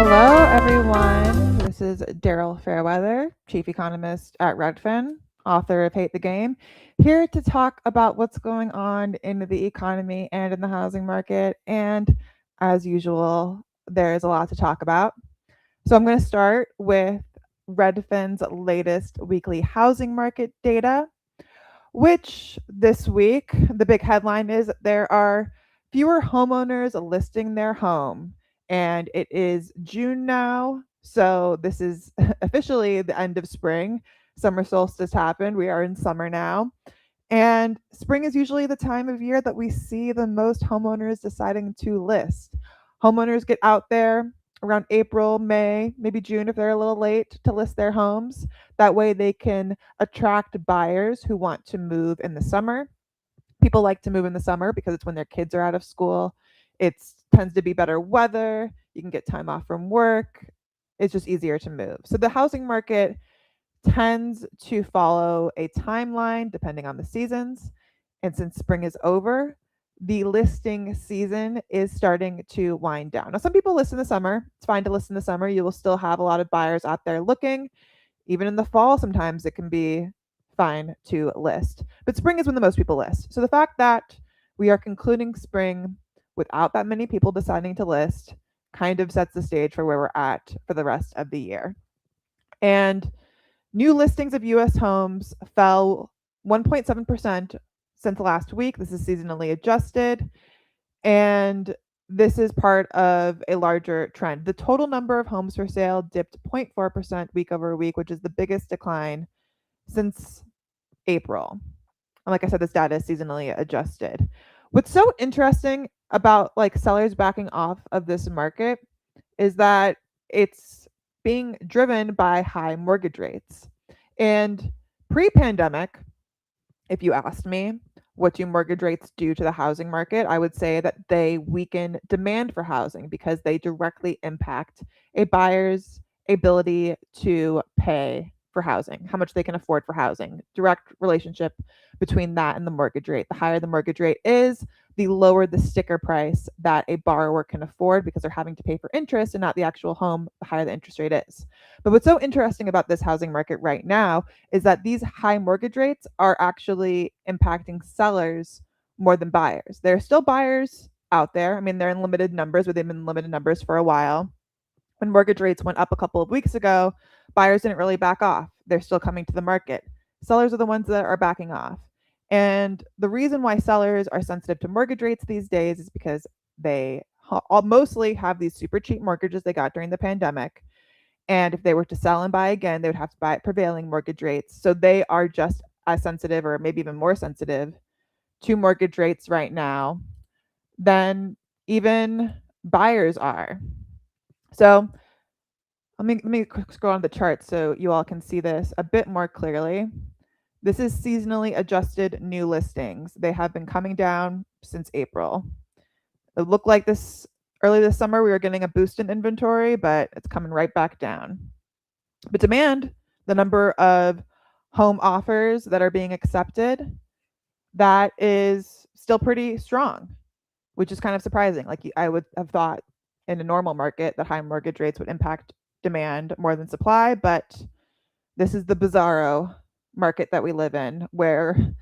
Hello, everyone. This is Daryl Fairweather, Chief Economist at Redfin, author of Hate the Game, here to talk about what's going on in the economy and in the housing market. And as usual, there's a lot to talk about. So I'm going to start with Redfin's latest weekly housing market data, which this week, the big headline is that there are fewer homeowners listing their home. And it is June now. So this is officially the end of spring. Summer solstice happened. We are in summer now. And spring is usually the time of year that we see the most homeowners deciding to list. Homeowners get out there around April, May, maybe June if they're a little late to list their homes. That way they can attract buyers who want to move in the summer. People like to move in the summer because it's when their kids are out of school. It tends to be better weather. You can get time off from work. It's just easier to move. So the housing market tends to follow a timeline depending on the seasons. And since spring is over, the listing season is starting to wind down. Now, some people list in the summer. It's fine to list in the summer. You will still have a lot of buyers out there looking. Even in the fall, sometimes it can be fine to list. But spring is when the most people list. So the fact that we are concluding spring without that many people deciding to list kind of sets the stage for where we're at for the rest of the year. And new listings of US homes fell 1.7% since last week. This is seasonally adjusted. And this is part of a larger trend. The total number of homes for sale dipped 0.4% week over week, which is the biggest decline since April. And like I said, this data is seasonally adjusted. What's so interesting about like sellers backing off of this market is that it's being driven by high mortgage rates. And pre-pandemic, if you asked me, what do mortgage rates do to the housing market? I would say that they weaken demand for housing because they directly impact a buyer's ability to pay for housing, how much they can afford for housing. Direct relationship between that and the mortgage rate. The higher the mortgage rate is, the lower the sticker price that a borrower can afford because they're having to pay for interest and not the actual home, the higher the interest rate is. But what's so interesting about this housing market right now is that these high mortgage rates are actually impacting sellers more than buyers. There are still buyers out there. I mean, they're in limited numbers, but they've been in limited numbers for a while. When mortgage rates went up a couple of weeks ago, buyers didn't really back off. They're still coming to the market. Sellers are the ones that are backing off. And the reason why sellers are sensitive to mortgage rates these days is because they mostly have these super cheap mortgages they got during the pandemic. And if they were to sell and buy again, they would have to buy at prevailing mortgage rates. So they are just as sensitive, or maybe even more sensitive, to mortgage rates right now than even buyers are. So let me scroll on the chart so you all can see this a bit more clearly. This is seasonally adjusted new listings. They have been coming down since April. It looked like this early this summer we were getting a boost in inventory, but it's coming right back down. But demand, the number of home offers that are being accepted, that is still pretty strong, which is kind of surprising. Like I would have thought in a normal market that high mortgage rates would impact demand more than supply, but this is the bizarro market that we live in where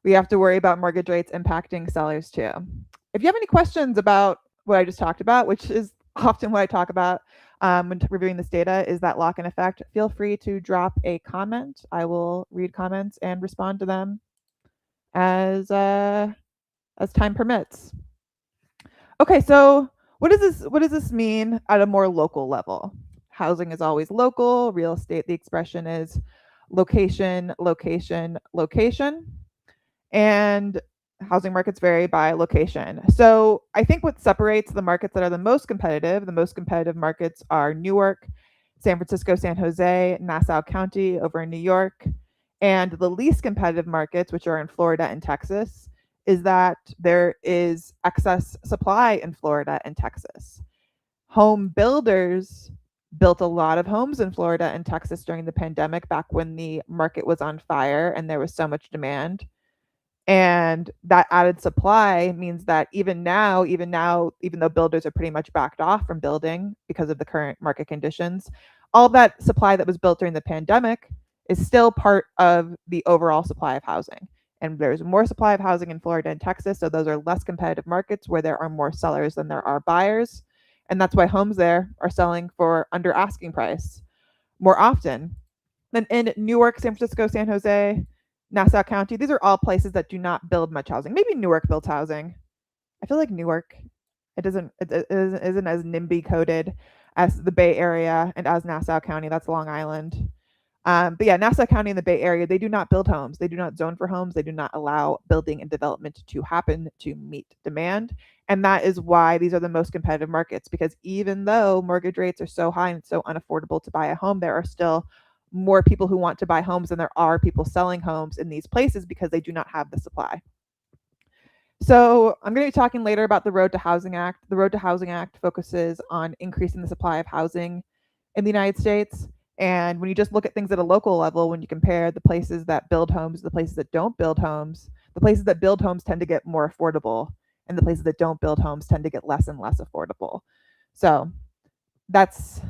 we have to worry about mortgage rates impacting sellers too. If you have any questions about what I just talked about, which is often what I talk about when reviewing this data, is that lock-in effect, feel free to drop a comment. I will read comments and respond to them as time permits. Okay, so what does this mean at a more local level? Housing is always local. Real estate, the expression is location, location, location. And housing markets vary by location. So I think what separates the markets that are the most competitive markets are Newark, San Francisco, San Jose, Nassau County over in New York. And the least competitive markets, which are in Florida and Texas, is that there is excess supply in Florida and Texas. Home builders built a lot of homes in Florida and Texas during the pandemic, back when the market was on fire and there was so much demand. And that added supply means that even now, even though builders are pretty much backed off from building because of the current market conditions, all that supply that was built during the pandemic is still part of the overall supply of housing. And there's more supply of housing in Florida and Texas, so those are less competitive markets where there are more sellers than there are buyers. And that's why homes there are selling for under asking price more often than in Newark, San Francisco, San Jose, Nassau County. These are all places that do not build much housing. Maybe Newark builds housing. I feel like Newark, it isn't as NIMBY coded as the Bay Area and as Nassau County. That's Long Island. But yeah, Nassau County and the Bay Area, they do not build homes. They do not zone for homes. They do not allow building and development to happen to meet demand. And that is why these are the most competitive markets, because even though mortgage rates are so high and so unaffordable to buy a home, there are still more people who want to buy homes than there are people selling homes in these places because they do not have the supply. So I'm going to be talking later about the Road to Housing Act. The Road to Housing Act focuses on increasing the supply of housing in the United States. And when you just look at things at a local level, when you compare the places that build homes, the places that don't build homes, the places that build homes tend to get more affordable, and the places that don't build homes tend to get less and less affordable. So that's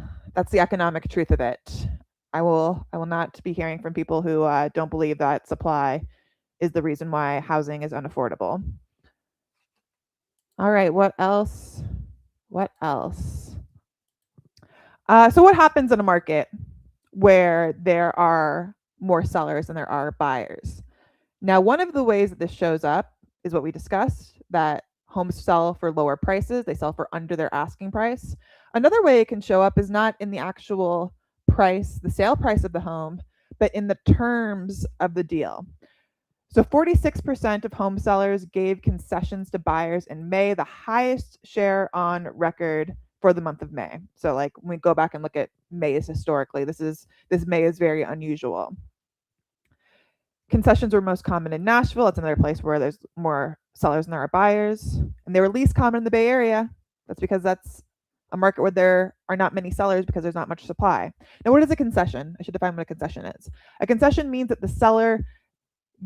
the economic truth of it. I will not be hearing from people who don't believe that supply is the reason why housing is unaffordable. All right, what else? What else? So what happens in a market where there are more sellers than there are buyers? Now, one of the ways that this shows up is what we discussed, that homes sell for lower prices. They sell for under their asking price. Another way it can show up is not in the actual price, the sale price of the home, but in the terms of the deal. So 46% of home sellers gave concessions to buyers in May, the highest share on record for the month of May. So like when we go back and look at May's historically, this May is very unusual. Concessions were most common in Nashville. That's another place where there's more sellers than there are buyers. And they were least common in the Bay Area. That's because that's a market where there are not many sellers because there's not much supply. Now, what is a concession? I should define what a concession is. A concession means that the seller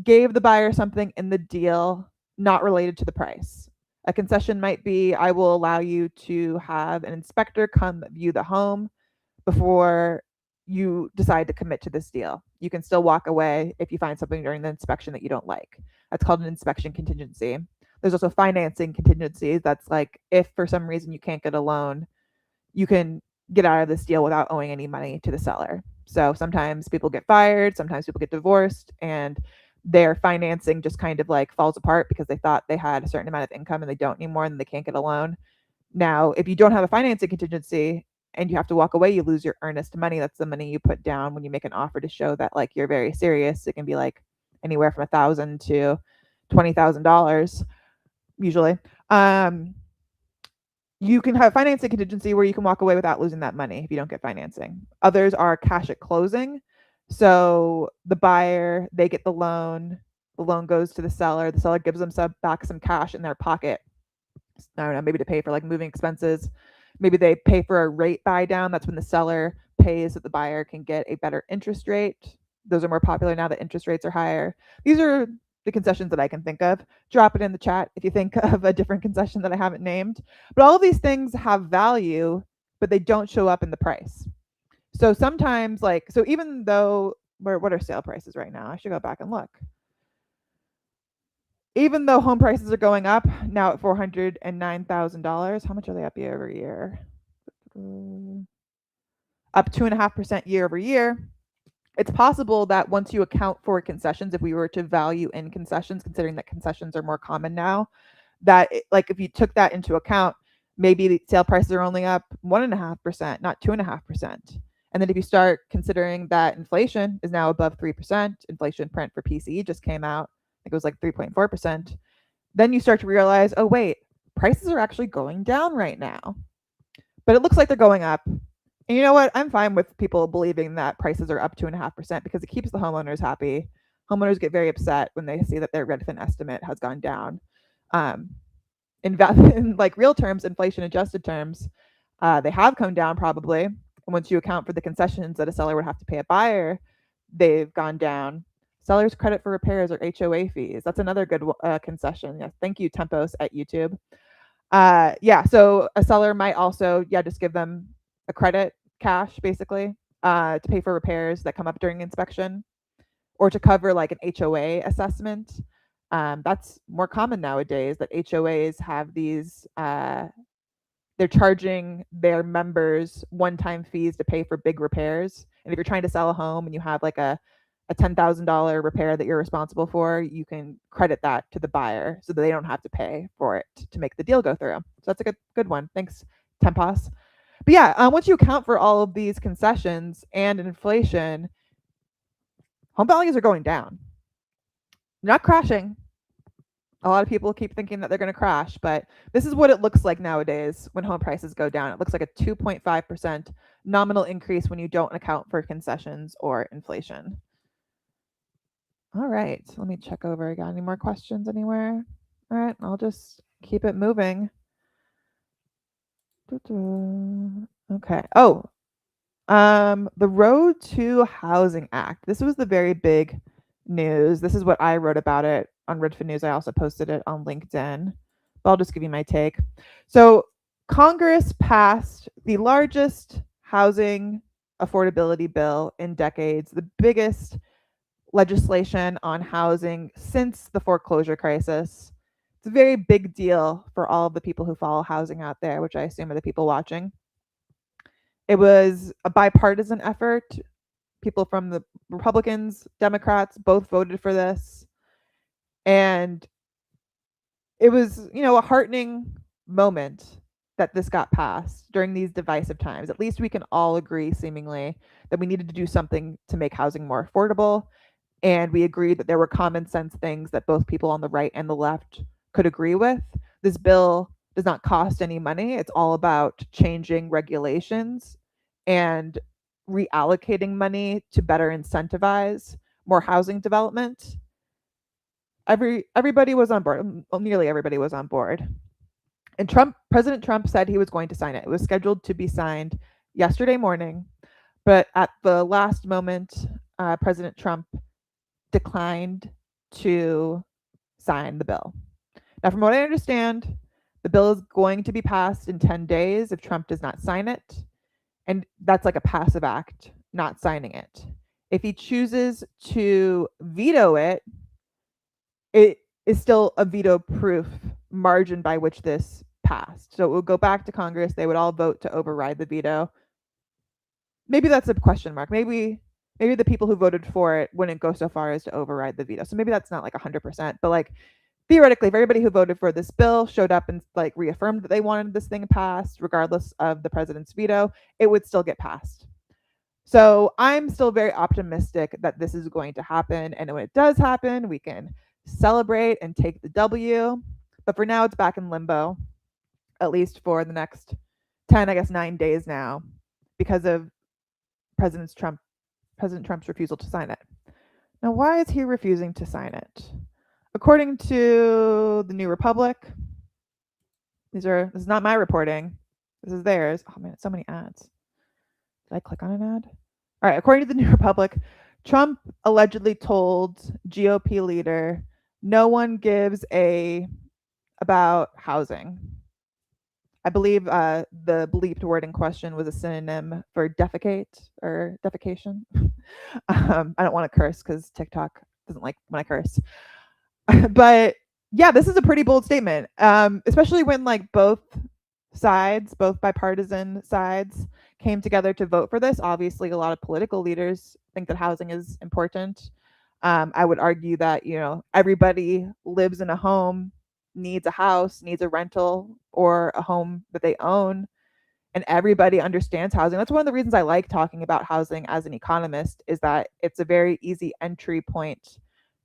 gave the buyer something in the deal not related to the price. A concession might be, I will allow you to have an inspector come view the home before you decide to commit to this deal. You can still walk away if you find something during the inspection that you don't like. That's called an inspection contingency. There's also financing contingencies. That's like if for some reason you can't get a loan, you can get out of this deal without owing any money to the seller. So sometimes people get fired, sometimes people get divorced, and their financing just kind of like falls apart because they thought they had a certain amount of income and they don't anymore and they can't get a loan. Now, if you don't have a financing contingency and you have to walk away, you lose your earnest money. That's the money you put down when you make an offer to show that like you're very serious. It can be like anywhere from $1,000 to $20,000 usually. You can have financing contingency where you can walk away without losing that money if you don't get financing. Others are cash at closing. So the buyer, they get the loan goes to the seller gives them back some cash in their pocket. I don't know, maybe to pay for like moving expenses. Maybe they pay for a rate buy down. That's when the seller pays that the buyer can get a better interest rate. Those are more popular now that interest rates are higher. These are the concessions that I can think of. Drop it in the chat if you think of a different concession that I haven't named. But all of these things have value, but they don't show up in the price. So sometimes so even though, what are sale prices right now? I should go back and look. Even though home prices are going up now at $409,000, how much are they up year over year? Up 2.5% year over year. It's possible that once you account for concessions, if we were to value in concessions, considering that concessions are more common now, that if you took that into account, maybe the sale prices are only up 1.5%, not 2.5%. And then if you start considering that inflation is now above 3%, inflation print for PCE just came out, I think it was like 3.4%, then you start to realize, oh wait, prices are actually going down right now. But it looks like they're going up. And you know what? I'm fine with people believing that prices are up 2.5% because it keeps the homeowners happy. Homeowners get very upset when they see that their Redfin estimate has gone down. In like real terms, inflation adjusted terms, they have come down probably. And once you account for the concessions that a seller would have to pay a buyer, they've gone down. Seller's credit for repairs or HOA fees. That's another good concession. Yes, thank you, Tempos at YouTube. Yeah, so a seller might also, just give them a credit, cash, basically, to pay for repairs that come up during inspection, or to cover like an HOA assessment. That's more common nowadays, that HOAs have these, they're charging their members one-time fees to pay for big repairs. And if you're trying to sell a home and you have like a $10,000 repair that you're responsible for, you can credit that to the buyer so that they don't have to pay for it to make the deal go through. So that's a good one. Thanks, Tempos. But yeah, once you account for all of these concessions and inflation, home values are going down. They're not crashing. A lot of people keep thinking that they're going to crash, but this is what it looks like nowadays when home prices go down. It looks like a 2.5% nominal increase when you don't account for concessions or inflation. All right, let me check over. Got any more questions anywhere? All right, I'll just keep it moving. Okay. Oh, the Road to Housing Act. This was the very big news. This is what I wrote about it on Redfin News. I also posted it on LinkedIn, but I'll just give you my take. So Congress passed the largest housing affordability bill in decades, the biggest legislation on housing since the foreclosure crisis. It's a very big deal for all of the people who follow housing out there, which I assume are the people watching. It was a bipartisan effort. People from the Republicans, Democrats, both voted for this. And it was, a heartening moment that this got passed during these divisive times. At least we can all agree, seemingly, that we needed to do something to make housing more affordable. And we agreed that there were common sense things that both people on the right and the left could agree with. This bill does not cost any money. It's all about changing regulations and reallocating money to better incentivize more housing development. Everybody was on board. Well, nearly everybody was on board. And President Trump said he was going to sign it. It was scheduled to be signed yesterday morning, but at the last moment, President Trump declined to sign the bill. Now, from what I understand, the bill is going to be passed in 10 days if Trump does not sign it. And that's like a passive act, not signing it. If he chooses to veto it, it is still a veto-proof margin by which this passed. So it would go back to Congress. They would all vote to override the veto. Maybe that's a question mark. Maybe the people who voted for it wouldn't go so far as to override the veto. So maybe that's not like 100%, but like theoretically, if everybody who voted for this bill showed up and like reaffirmed that they wanted this thing passed, regardless of the president's veto, it would still get passed. So I'm still very optimistic that this is going to happen. And when it does happen, we can celebrate and take the W. But for now, it's back in limbo, at least for the next 9 days now, because of President Trump's refusal to sign it. Now, why is he refusing to sign it? According to the New Republic, this is not my reporting. This is theirs. Oh man, so many ads. Did I click on an ad? All right, according to the New Republic, Trump allegedly told GOP leader, no one gives a about housing. I believe the bleeped word in question was a synonym for defecate or defecation. I don't want to curse because TikTok doesn't like when I curse. But yeah, this is a pretty bold statement, especially when like both bipartisan sides came together to vote for this. Obviously, a lot of political leaders think that housing is important. I would argue that, everybody lives in a home, needs a house, needs a rental or a home that they own, and everybody understands housing. That's one of the reasons I like talking about housing as an economist, is that it's a very easy entry point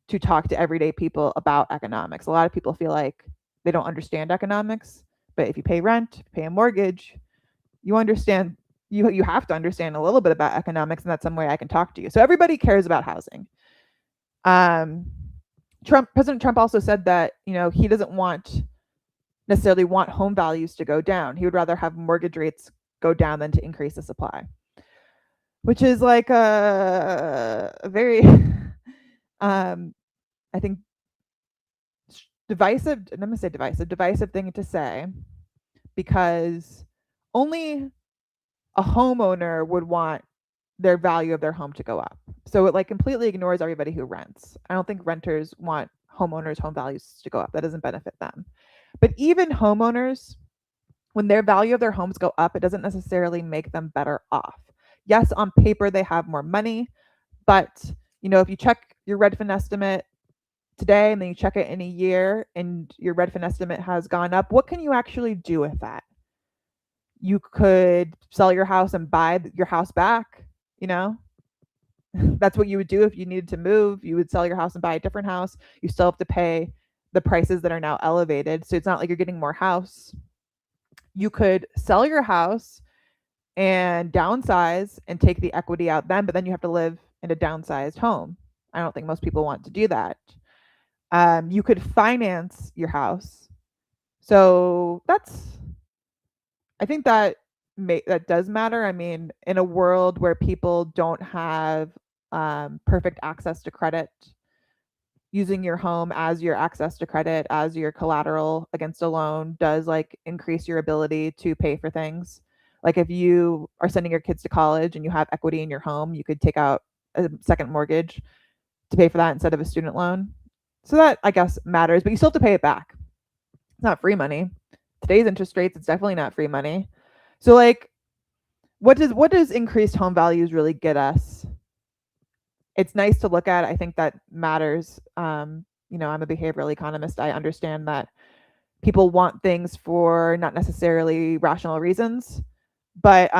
to talk to everyday people about economics. A lot of people feel like they don't understand economics, but if you pay rent, pay a mortgage, you understand, you have to understand a little bit about economics, and that's some way I can talk to you. So everybody cares about housing. President Trump also said that, he doesn't necessarily want home values to go down. He would rather have mortgage rates go down than to increase the supply, which is like a very I think divisive, I'm going to say divisive thing to say, because only a homeowner would want their value of their home to go up. So it like completely ignores everybody who rents. I don't think renters want homeowners' home values to go up. That doesn't benefit them. But even homeowners, when their value of their homes go up, it doesn't necessarily make them better off. Yes, on paper they have more money, but if you check your Redfin estimate today and then you check it in a year and your Redfin estimate has gone up, what can you actually do with that? You could sell your house and buy your house back, That's what you would do if you needed to move. You would sell your house and buy a different house. You still have to pay the prices that are now elevated. So it's not like you're getting more house. You could sell your house and downsize and take the equity out then, but then you have to live in a downsized home. I don't think most people want to do that. You could finance your house. So I think that does matter. I mean, in a world where people don't have perfect access to credit, using your home as your access to credit, as your collateral against a loan, does like increase your ability to pay for things. Like if you are sending your kids to college and you have equity in your home, you could take out a second mortgage to pay for that instead of a student loan. So that, I guess, matters, but you still have to pay it back. It's not free money. Today's interest rates, it's definitely not free money. So like, what does increased home values really get us? It's nice to look at. I think that matters. I'm a behavioral economist. I understand that people want things for not necessarily rational reasons, but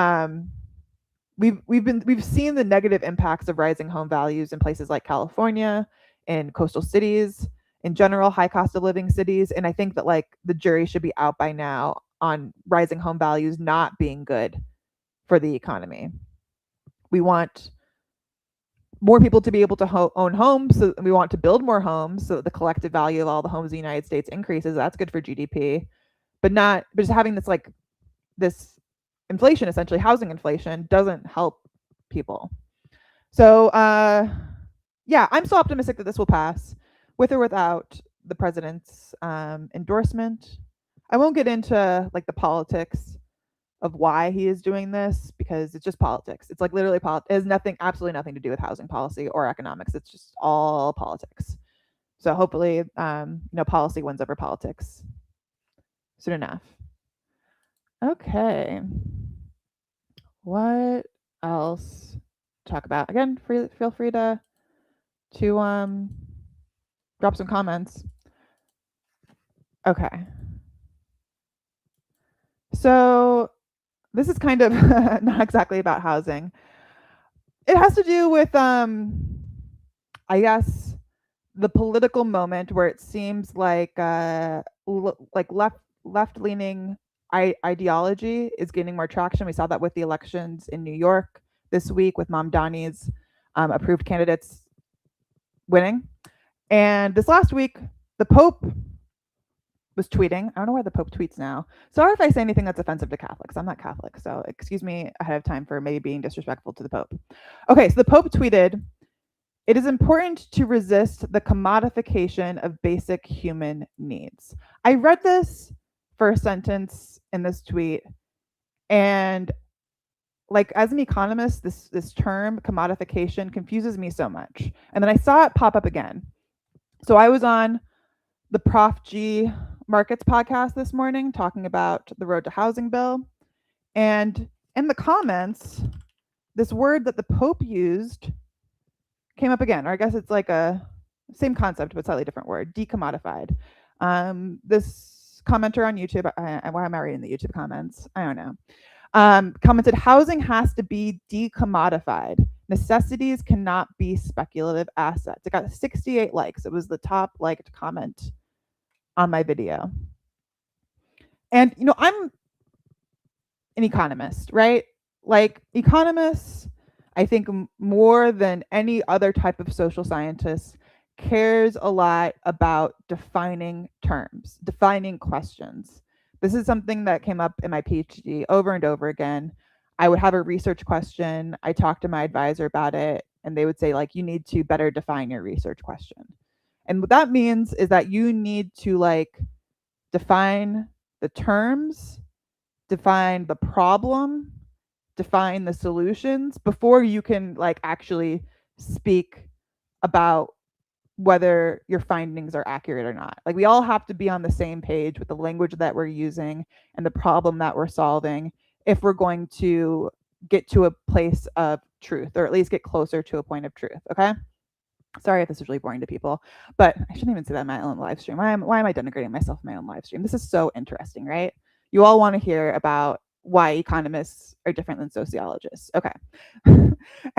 we've seen the negative impacts of rising home values in places like California, in coastal cities, in general high cost of living cities, and I think that like the jury should be out by now on rising home values not being good for the economy. We want more people to be able to own homes. So we want to build more homes so that the collective value of all the homes in the United States increases. That's good for GDP, but just having this inflation, essentially housing inflation, doesn't help people. So yeah, I'm still optimistic that this will pass, with or without the president's endorsement. I won't get into like the politics of why he is doing this, because it's just politics. It's like literally politics. It has absolutely nothing to do with housing policy or economics. It's just all politics. So hopefully, policy wins over politics soon enough. Okay. What else to talk about? Again, feel free to drop some comments. Okay. So this is kind of not exactly about housing. It has to do with I guess the political moment where it seems like left leaning ideology is gaining more traction. We saw that with the elections in New York this week with Mamdani's approved candidates winning. And this last week, the Pope was tweeting. I don't know why the Pope tweets now. Sorry if I say anything that's offensive to Catholics. I'm not Catholic, so excuse me ahead of time for maybe being disrespectful to the Pope. Okay, so the Pope tweeted, "It is important to resist the commodification of basic human needs." I read this first sentence in this tweet, and like as an economist, this term commodification confuses me so much. And then I saw it pop up again. So I was on the Prof G Markets podcast this morning talking about the road to housing bill, and in the comments, this word that the Pope used came up again, or I guess it's like a same concept but slightly different word, decommodified. This commenter on YouTube, why am I reading the YouTube comments? I don't know. Commented, "Housing has to be decommodified. Necessities cannot be speculative assets." It got 68 likes. It was the top liked comment on my video. And I'm an economist, right? Like economists, I think more than any other type of social scientist, cares a lot about defining terms, defining questions. This is something that came up in my PhD over and over again. I would have a research question. I talked to my advisor about it, and they would say like, you need to better define your research question. And what that means is that you need to like define the terms, define the problem, define the solutions before you can like actually speak about whether your findings are accurate or not. Like we all have to be on the same page with the language that we're using and the problem that we're solving if we're going to get to a place of truth, or at least get closer to a point of truth. Okay. Sorry if this is really boring to people, but I shouldn't even say that in my own live stream. Why am I denigrating myself in my own live stream? This is so interesting, right? You all want to hear about why economists are different than sociologists. Okay.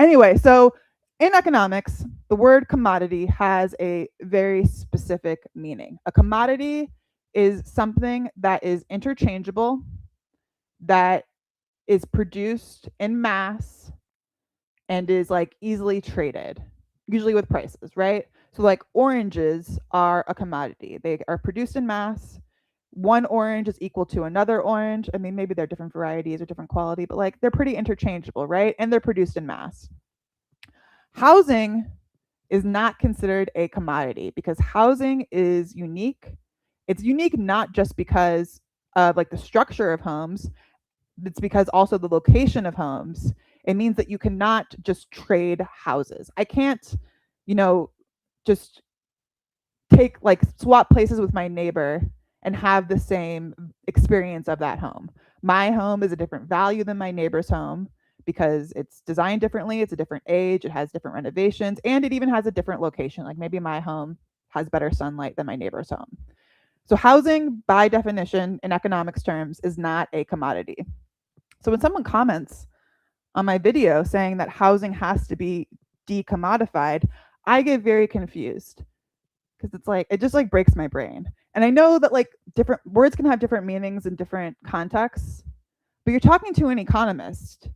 Anyway, so in economics, the word commodity has a very specific meaning. A commodity is something that is interchangeable, that is produced in mass, and is like easily traded, usually with prices, right? So like oranges are a commodity. They are produced in mass. One orange is equal to another orange. I mean, maybe they're different varieties or different quality, but like they're pretty interchangeable, right? And they're produced in mass. Housing is not considered a commodity because housing is unique. It's unique not just because of like the structure of homes, it's because also the location of homes. It means that you cannot just trade houses. I can't, just take like swap places with my neighbor and have the same experience of that home. My home is a different value than my neighbor's home because it's designed differently, it's a different age, it has different renovations, and it even has a different location. Like maybe my home has better sunlight than my neighbor's home. So housing, by definition, in economics terms, is not a commodity. So when someone comments on my video saying that housing has to be decommodified, I get very confused because it's like it just like breaks my brain. And I know that like different words can have different meanings in different contexts, but you're talking to an economist.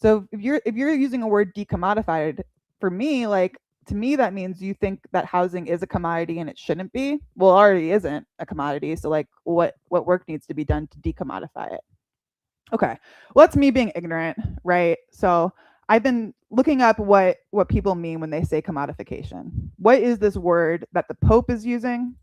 So if you're using a word decommodified, for me, like to me that means you think that housing is a commodity and it shouldn't be. Well, it already isn't a commodity, so like what work needs to be done to decommodify it? Okay. Well, that's me being ignorant, right? So I've been looking up what people mean when they say commodification. What is this word that the Pope is using?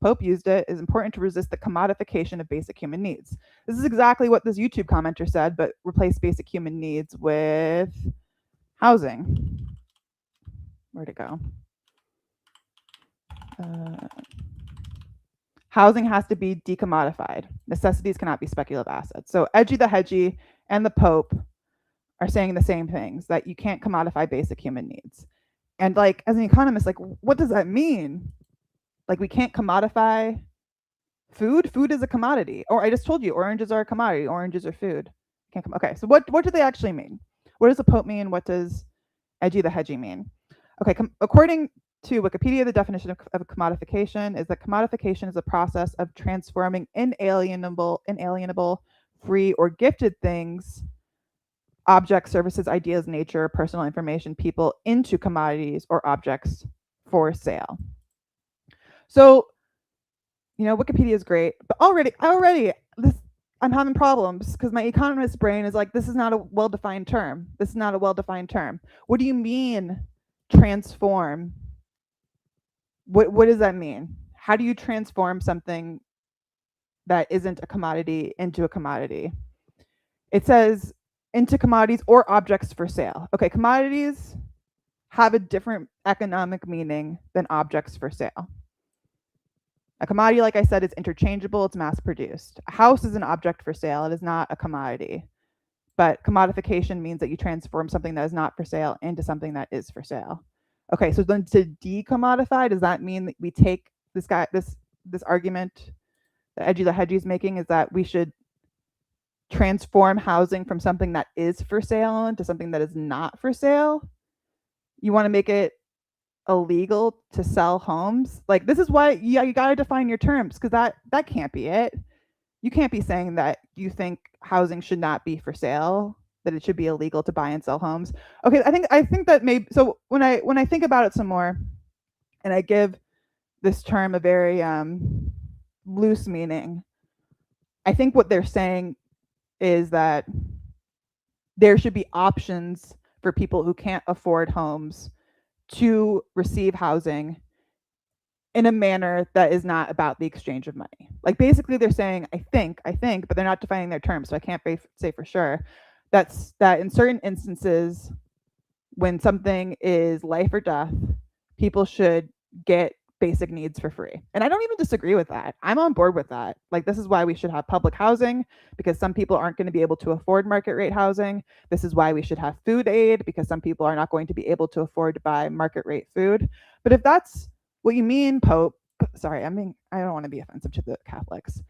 Pope used it. Is important to resist the commodification of basic human needs. This is exactly what this YouTube commenter said, but replace basic human needs with housing. Where'd it go? Housing has to be decommodified. Necessities cannot be speculative assets. So Edgy the Hedgy and the Pope are saying the same things, that you can't commodify basic human needs. And like as an economist, like what does that mean? Like we can't commodify food? Food is a commodity. Or I just told you oranges are a commodity. Oranges are food. Can't come. Okay, so what do they actually mean? What does the Pope mean? What does Edgy the Hedgy mean? Okay, according to Wikipedia, the definition of commodification is that commodification is a process of transforming inalienable, free, or gifted things, objects, services, ideas, nature, personal information, people into commodities or objects for sale. So, Wikipedia is great, but already I'm having problems because my economist brain is like, this is not a well-defined term. This is not a well-defined term. What do you mean transform? What does that mean? How do you transform something that isn't a commodity into a commodity? It says into commodities or objects for sale. Okay, commodities have a different economic meaning than objects for sale. A commodity, like I said, is interchangeable, it's mass produced. A house is an object for sale, it is not a commodity. But commodification means that you transform something that is not for sale into something that is for sale. Okay, so then to decommodify, does that mean that we take this argument that Edgy the Hedgy is making, is that we should transform housing from something that is for sale into something that is not for sale? You want to make it illegal to sell homes? Like this is why you got to define your terms, because that can't be it. You can't be saying that you think housing should not be for sale, that it should be illegal to buy and sell homes. Okay, I think that maybe, so when I think about it some more and I give this term a very loose meaning, I think what they're saying is that there should be options for people who can't afford homes to receive housing in a manner that is not about the exchange of money. Like basically they're saying, I think, but they're not defining their terms. So I can't say for sure. That in certain instances, when something is life or death, people should get basic needs for free. And I don't even disagree with that. I'm on board with that. Like, this is why we should have public housing, because some people aren't going to be able to afford market rate housing. This is why we should have food aid, because some people are not going to be able to afford to buy market rate food. But if that's what you mean, Pope, sorry, I don't want to be offensive to the Catholics.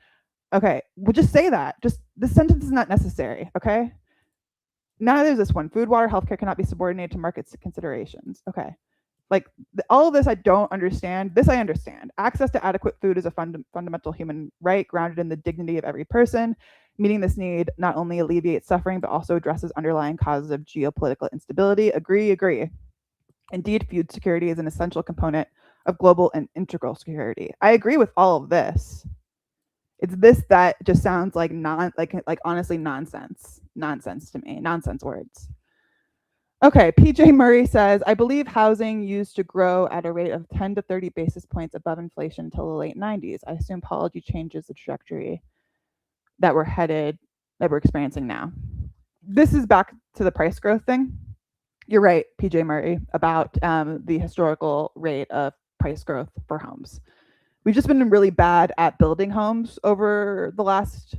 Okay, well, just say that. Just this sentence is not necessary, okay? Neither is this one. Food, water, healthcare cannot be subordinated to market considerations. Okay. Like all of this, I don't understand. This I understand. Access to adequate food is a fundamental human right grounded in the dignity of every person. Meeting this need not only alleviates suffering, but also addresses underlying causes of geopolitical instability. Agree. Indeed, food security is an essential component of global and integral security. I agree with all of this. It's this that just sounds like honestly nonsense to me. Nonsense words. Okay, PJ Murray says, I believe housing used to grow at a rate of 10 to 30 basis points above inflation until the late 90s. I assume policy changes the trajectory that we're experiencing now. This is back to the price growth thing. You're right, PJ Murray, about the historical rate of price growth for homes. We've just been really bad at building homes over the last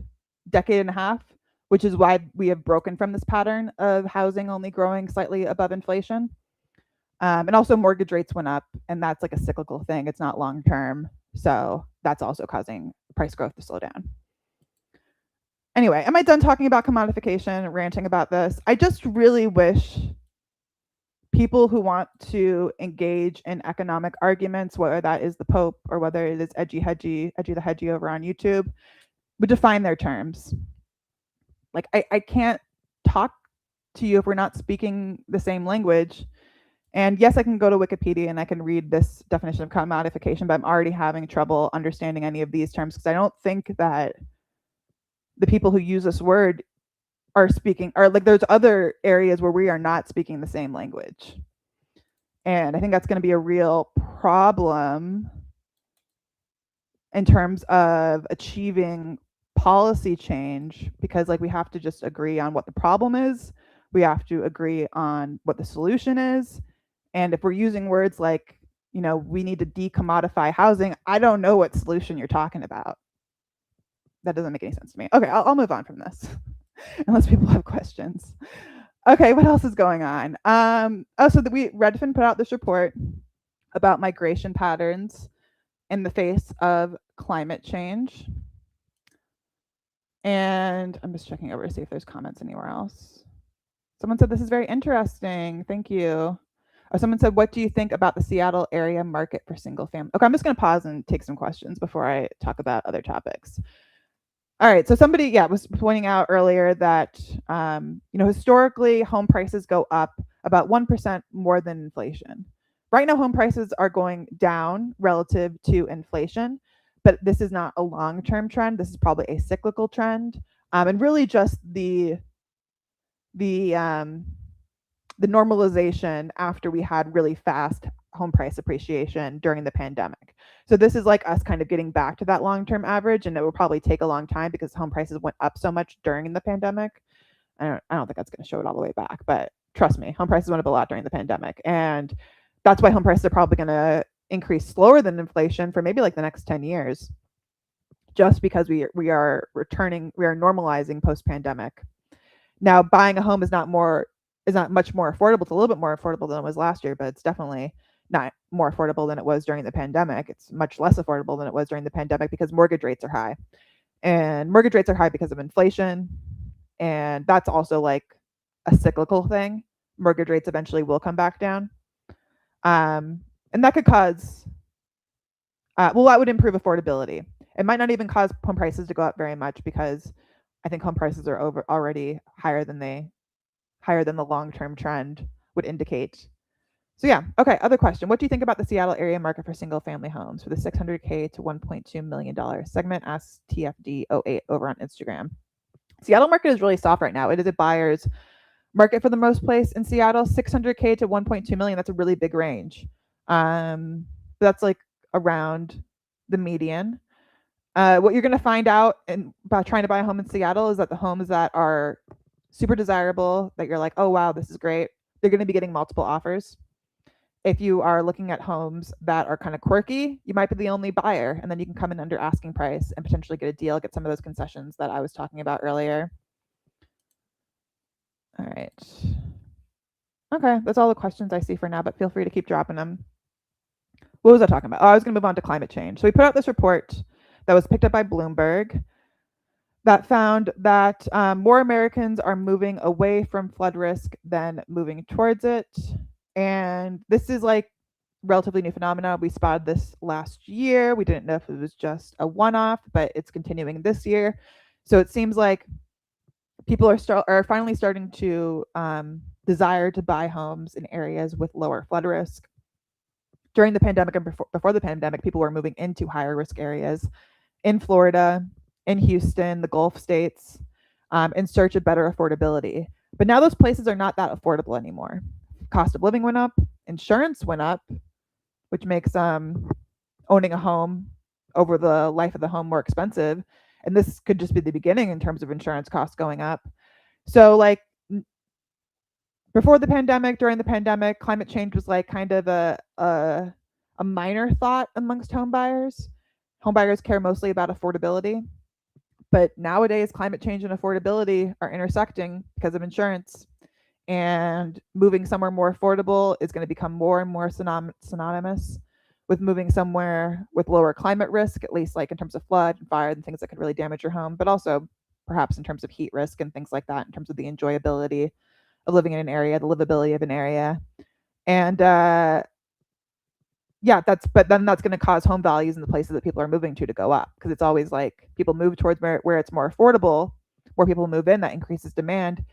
decade and a half, which is why we have broken from this pattern of housing only growing slightly above inflation. And also mortgage rates went up, and that's like a cyclical thing. It's not long term. So that's also causing price growth to slow down. Anyway, am I done talking about commodification, ranting about this? I just really wish people who want to engage in economic arguments, whether that is the Pope or whether it is Edgy the Hedgy over on YouTube, would define their terms. Like I can't talk to you if we're not speaking the same language. And yes, I can go to Wikipedia and I can read this definition of commodification, but I'm already having trouble understanding any of these terms because I don't think that the people who use this word are speaking, or like there's other areas where we are not speaking the same language. And I think that's going to be a real problem in terms of achieving policy change, because like we have to just agree on what the problem is. We have to agree on what the solution is. And if we're using words like, we need to decommodify housing, I don't know what solution you're talking about. That doesn't make any sense to me. Okay, I'll move on from this unless people have questions. Okay, what else is going on? So Redfin put out this report about migration patterns in the face of climate change. And I'm just checking over to see if there's comments anywhere else. Someone said this is very interesting. Thank you. Someone said, what do you think about the Seattle area market for single family? Okay, I'm just going to pause and take some questions before I talk about other topics. All right, so somebody, was pointing out earlier that, historically home prices go up about 1% more than inflation. Right now, home prices are going down relative to inflation, but this is not a long-term trend. This is probably a cyclical trend, and really just the normalization after we had really fast home price appreciation during the pandemic. So this is like us kind of getting back to that long-term average, and it will probably take a long time because home prices went up so much during the pandemic. I don't think that's going to show it all the way back, but trust me, home prices went up a lot during the pandemic, and that's why home prices are probably going to increase slower than inflation for maybe like the next 10 years, just because we are normalizing post-pandemic. Now, buying a home is not much more affordable. It's a little bit more affordable than it was last year, but it's definitely not more affordable than it was during the pandemic. It's much less affordable than it was during the pandemic because mortgage rates are high. And mortgage rates are high because of inflation. And that's also like a cyclical thing. Mortgage rates eventually will come back down. And that could cause, that would improve affordability. It might not even cause home prices to go up very much because I think home prices are already higher than the long-term trend would indicate. So yeah, okay, other question. What do you think about the Seattle area market for single-family homes for the $600K to $1.2 million segment? Ask TFD08 over on Instagram. Seattle market is really soft right now. It is a buyer's Market for the most place in Seattle, 600K to 1.2 million. That's a really big range. That's like around the median. What you're going to find out by trying to buy a home in Seattle is that the homes that are super desirable, that you're like, oh, wow, this is great, they're going to be getting multiple offers. If you are looking at homes that are kind of quirky, you might be the only buyer, and then you can come in under asking price and potentially get a deal, get some of those concessions that I was talking about earlier. All right. Okay, that's all the questions I see for now, but feel free to keep dropping them. What was I talking about? Oh, I was going to move on to climate change. So we put out this report that was picked up by Bloomberg that found that more Americans are moving away from flood risk than moving towards it. And this is like relatively new phenomena. We spotted this last year. We didn't know if it was just a one-off, but it's continuing this year. So it seems like people are finally starting to desire to buy homes in areas with lower flood risk. During the pandemic and before the pandemic, people were moving into higher risk areas in Florida, in Houston, the Gulf states, in search of better affordability. But now those places are not that affordable anymore. Cost of living went up, insurance went up, which makes owning a home over the life of the home more expensive. And this could just be the beginning in terms of insurance costs going up. So like before the pandemic, during the pandemic, climate change was like kind of a minor thought amongst home buyers. Home buyers care mostly about affordability. But nowadays, climate change and affordability are intersecting because of insurance. And moving somewhere more affordable is going to become more and more synonymous with moving somewhere with lower climate risk, at least like in terms of flood and fire and things that could really damage your home, but also perhaps in terms of heat risk and things like that, in terms of the enjoyability of living in an area, the livability of an area. And but then that's going to cause home values in the places that people are moving to go up, because it's always like people move towards where it's more affordable, where people move in, that increases demand,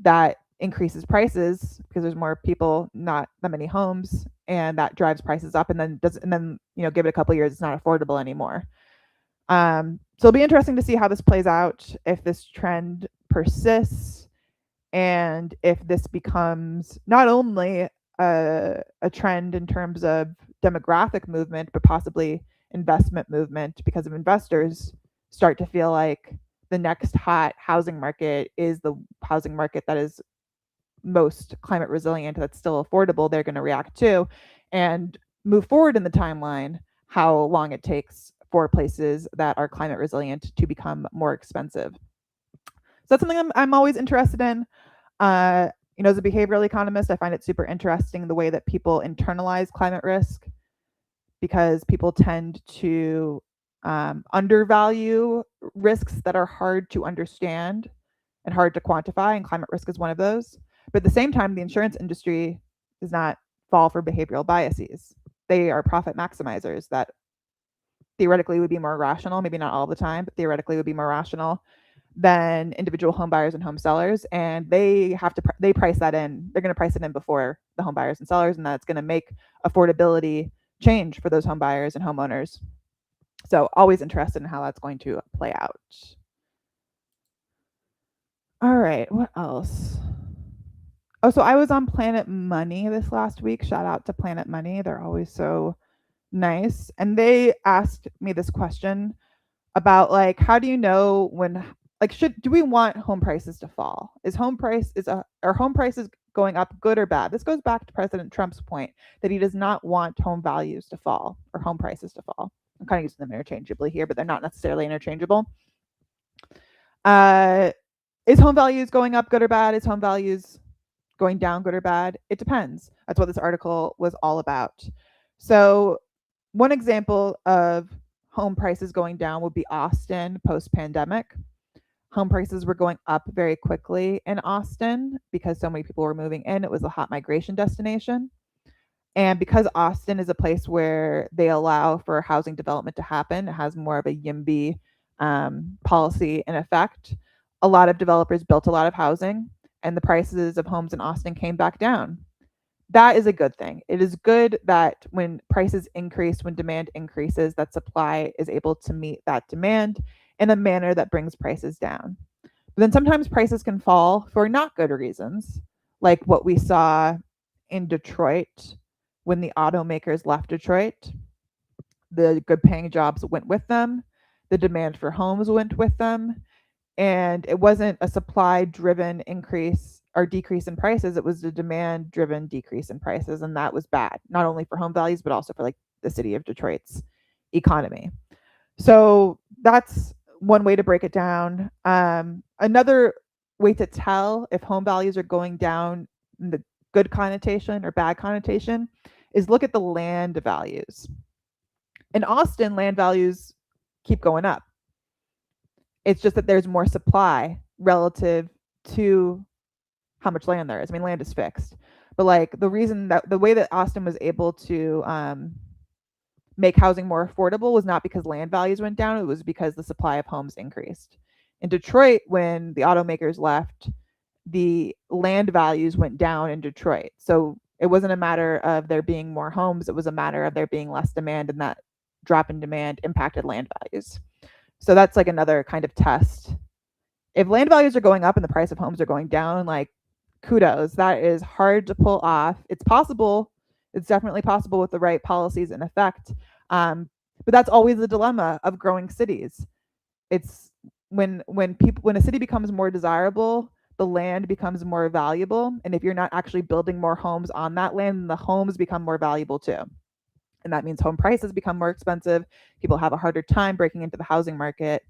that increases prices because there's more people, not that many homes, and that drives prices up, and then give it a couple of years, it's not affordable anymore. So it'll be interesting to see how this plays out, if this trend persists, and if this becomes not only a trend in terms of demographic movement, but possibly investment movement, because if investors start to feel like the next hot housing market is the housing market that is most climate resilient, that's still affordable, they're going to react to and move forward in the timeline how long it takes for places that are climate resilient to become more expensive. So that's something I'm always interested in. As a behavioral economist, I find it super interesting the way that people internalize climate risk, because people tend to undervalue risks that are hard to understand and hard to quantify, and climate risk is one of those. But at the same time, the insurance industry does not fall for behavioral biases. They are profit maximizers that theoretically would be more rational, maybe not all the time, but theoretically would be more rational than individual home buyers and home sellers. And they price that in. They're going to price it in before the home buyers and sellers, and that's going to make affordability change for those home buyers and homeowners. So always interested in how that's going to play out. All right, what else? Oh, so I was on Planet Money this last week. Shout out to Planet Money. They're always so nice. And they asked me this question about like, how do you know when, like, do we want home prices to fall? Are home prices going up good or bad? This goes back to President Trump's point that he does not want home values to fall or home prices to fall. I'm kind of using them interchangeably here, but they're not necessarily interchangeable. Is home values going up good or bad? Is home values going down good or bad? It depends. That's what this article was all about. So one example of home prices going down would be Austin post-pandemic. Home prices were going up very quickly in Austin because so many people were moving in. It was a hot migration destination. And because Austin is a place where they allow for housing development to happen, it has more of a YIMBY policy in effect. A lot of developers built a lot of housing, and the prices of homes in Austin came back down. That is a good thing. It is good that when prices increase, when demand increases, that supply is able to meet that demand in a manner that brings prices down. But then sometimes prices can fall for not good reasons, like what we saw in Detroit when the automakers left Detroit. The good paying jobs went with them, the demand for homes went with them, and it wasn't a supply driven increase or decrease in prices, it was a demand driven decrease in prices, and that was bad, not only for home values but also for like the city of Detroit's economy. So that's one way to break it down. Another way to tell if home values are going down in the good connotation or bad connotation is look at the land values. In Austin, land values keep going up. It's just that there's more supply relative to how much land there is. I mean, land is fixed, but like the reason that the way that Austin was able to make housing more affordable was not because land values went down, it was because the supply of homes increased. In Detroit, when the automakers left, the land values went down in Detroit. So it wasn't a matter of there being more homes, it was a matter of there being less demand, and that drop in demand impacted land values. So that's like another kind of test. If land values are going up and the price of homes are going down, like kudos, that is hard to pull off. It's possible. It's definitely possible with the right policies in effect. But that's always the dilemma of growing cities. It's when a city becomes more desirable, the land becomes more valuable, and if you're not actually building more homes on that land, then the homes become more valuable too. And that means home prices become more expensive. People have a harder time breaking into the housing market.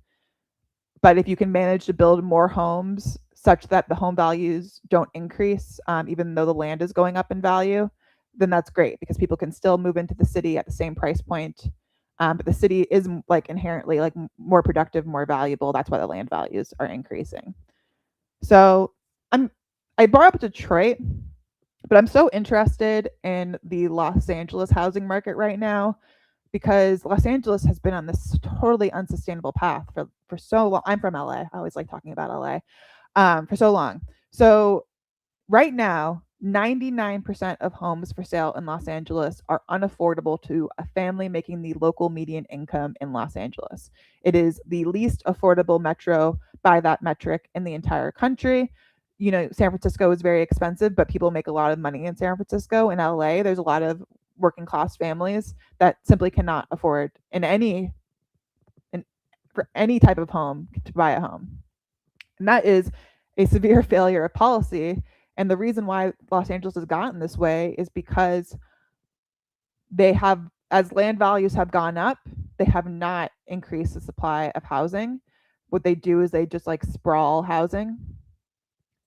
But if you can manage to build more homes such that the home values don't increase, even though the land is going up in value, then that's great because people can still move into the city at the same price point. But the city is like inherently like more productive, more valuable. That's why the land values are increasing. So I brought up Detroit, but I'm so interested in the Los Angeles housing market right now because Los Angeles has been on this totally unsustainable path for so long. I'm from LA. I always like talking about LA for so long. So right now, 99% of homes for sale in Los Angeles are unaffordable to a family making the local median income in Los Angeles. It is the least affordable metro by that metric in the entire country. You know, San Francisco is very expensive, but people make a lot of money in San Francisco. In LA, there's a lot of working class families that simply cannot afford for any type of home to buy a home. And that is a severe failure of policy. And the reason why Los Angeles has gotten this way is because they have, as land values have gone up, they have not increased the supply of housing. What they do is they just like sprawl housing.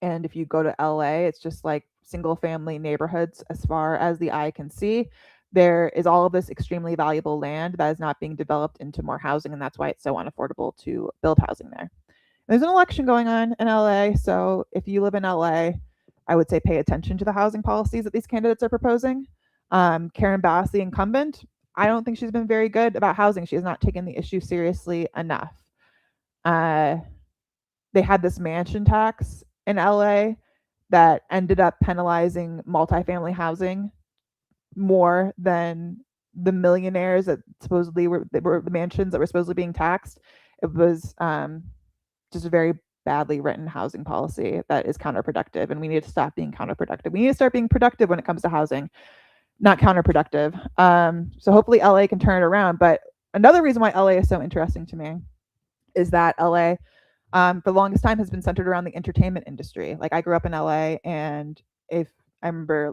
And if you go to LA, it's just like single family neighborhoods as far as the eye can see. There is all of this extremely valuable land that is not being developed into more housing, and that's why it's so unaffordable to build housing there. There's an election going on in LA, so if you live in LA, I would say pay attention to the housing policies that these candidates are proposing. Karen Bass, the incumbent, I don't think she's been very good about housing. She has not taken the issue seriously enough. They had this mansion tax in LA that ended up penalizing multifamily housing more than the millionaires that supposedly were the mansions that were supposedly being taxed. It was just a very badly written housing policy that is counterproductive, and we need to stop being counterproductive. We need to start being productive when it comes to housing, not counterproductive. So hopefully LA can turn it around. But another reason why LA is so interesting to me is that LA, for the longest time, has been centered around the entertainment industry. Like I grew up in LA, and if I remember,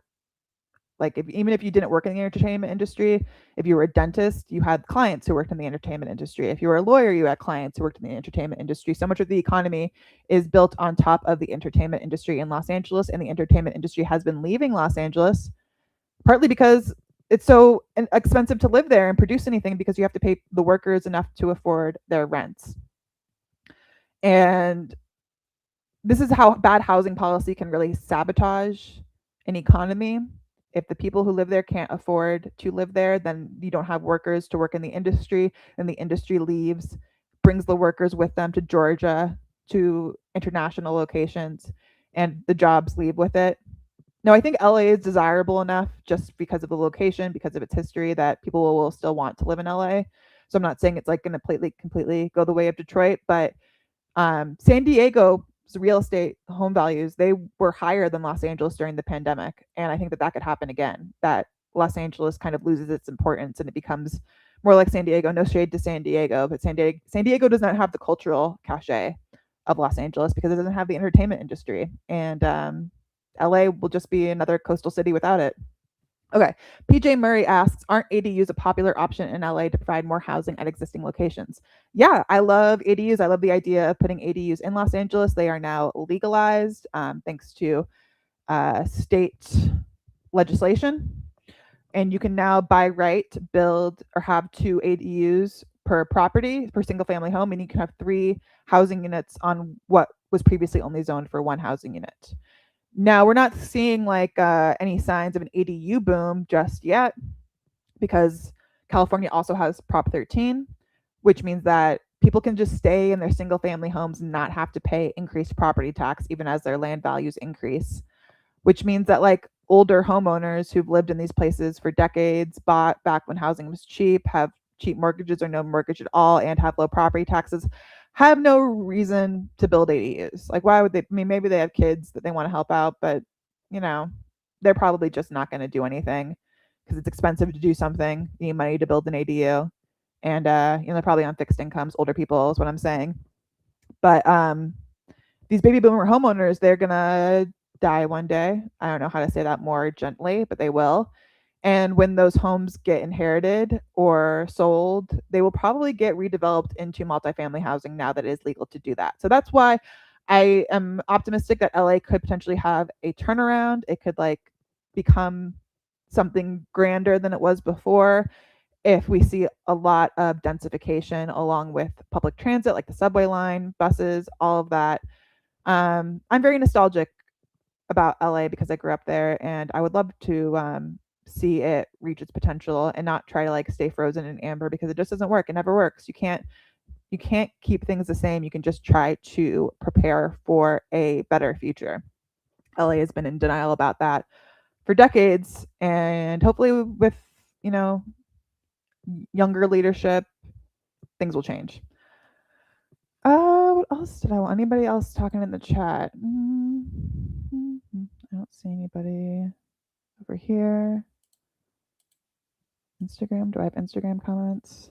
like even if you didn't work in the entertainment industry, if you were a dentist, you had clients who worked in the entertainment industry. If you were a lawyer, you had clients who worked in the entertainment industry. So much of the economy is built on top of the entertainment industry in Los Angeles, and the entertainment industry has been leaving Los Angeles partly because it's so expensive to live there and produce anything because you have to pay the workers enough to afford their rents. And this is how bad housing policy can really sabotage an economy. If the people who live there can't afford to live there, then you don't have workers to work in the industry, and the industry leaves, brings the workers with them to Georgia, to international locations, and the jobs leave with it. Now, I think LA is desirable enough just because of the location, because of its history, that people will still want to live in LA. So I'm not saying it's like going to completely go the way of Detroit, but San Diego real estate home values, they were higher than Los Angeles during the pandemic. And I think that that could happen again, that Los Angeles kind of loses its importance and it becomes more like San Diego. No shade to San Diego, but San Diego does not have the cultural cachet of Los Angeles because it doesn't have the entertainment industry. And LA will just be another coastal city without it. Okay. PJ Murray asks, aren't ADUs a popular option in LA to provide more housing at existing locations? Yeah, I love ADUs. I love the idea of putting ADUs in Los Angeles. They are now legalized thanks to state legislation. And you can now by right build or have 2 ADUs per property, per single family home, and you can have 3 housing units on what was previously only zoned for 1 housing unit. Now, we're not seeing like any signs of an ADU boom just yet because California also has Prop 13, which means that people can just stay in their single family homes and not have to pay increased property tax even as their land values increase, which means that like older homeowners who've lived in these places for decades, bought back when housing was cheap, have cheap mortgages or no mortgage at all, and have low property taxes, have no reason to build ADUs. Like, why would they? I mean, maybe they have kids that they want to help out, but you know, they're probably just not going to do anything because it's expensive to do something. You need money to build an ADU, and they're probably on fixed incomes. Older people is what I'm saying. But these baby boomer homeowners, they're gonna die one day. I don't know how to say that more gently, but they will. And when those homes get inherited or sold, they will probably get redeveloped into multifamily housing now that it is legal to do that. So that's why I am optimistic that LA could potentially have a turnaround. It could like become something grander than it was before if we see a lot of densification along with public transit, like the subway line, buses, all of that. I'm very nostalgic about LA because I grew up there, and I would love to see it reach its potential and not try to like stay frozen in amber because it just doesn't work. It never works. You can't keep things the same. You can just try to prepare for a better future. LA has been in denial about that for decades, and hopefully with you know younger leadership, things will change. What else did I want? Anybody else talking in the chat? I don't see anybody over here. Instagram. Do I have Instagram comments?